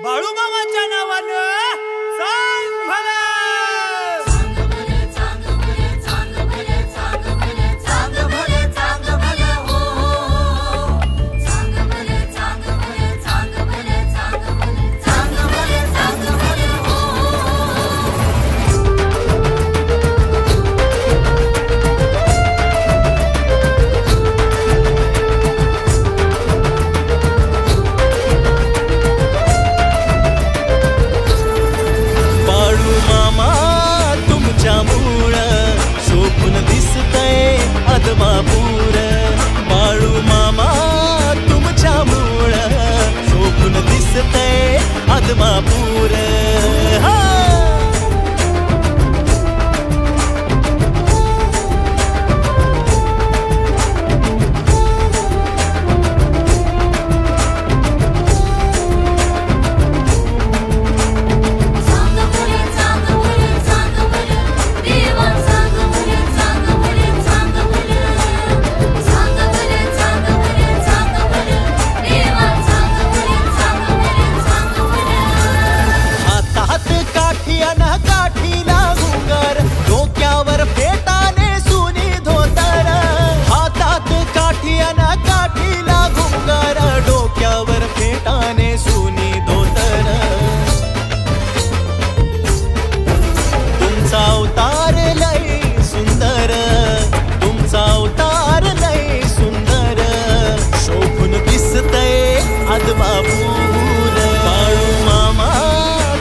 बाळूमामाच्या नावानं सांग भलं. अदमापूर बाळू मामा तुमच्या मूळ शोभून दिसतंय अदमापूर. बाळू मामा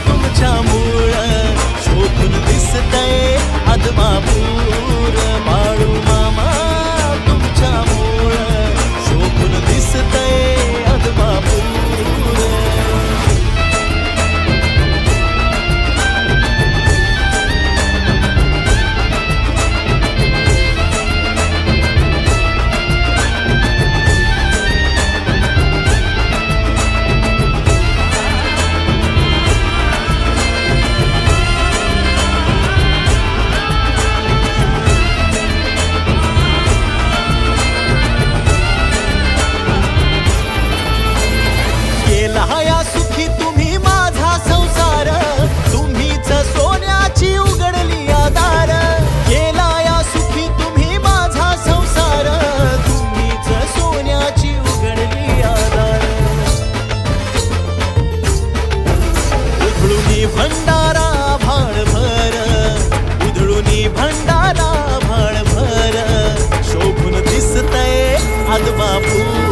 तुमच्या मूळ शोभून दिसतंय अदमापूर. बाळू मामा तुमच्या मूळ शोभून दिसतंय अदमापूर. सुखी तुम्ही माझा संसार तुम्हीच सोन्याची उघडली दार. केला या सुखी तुम्ही माझा संसार तुम्हीच सोन्याची उघडली दार. उधळूनी भंडारा भाळभर उधळूनी भंडारा भाळभर शोभून दिसतंय अदमापूर.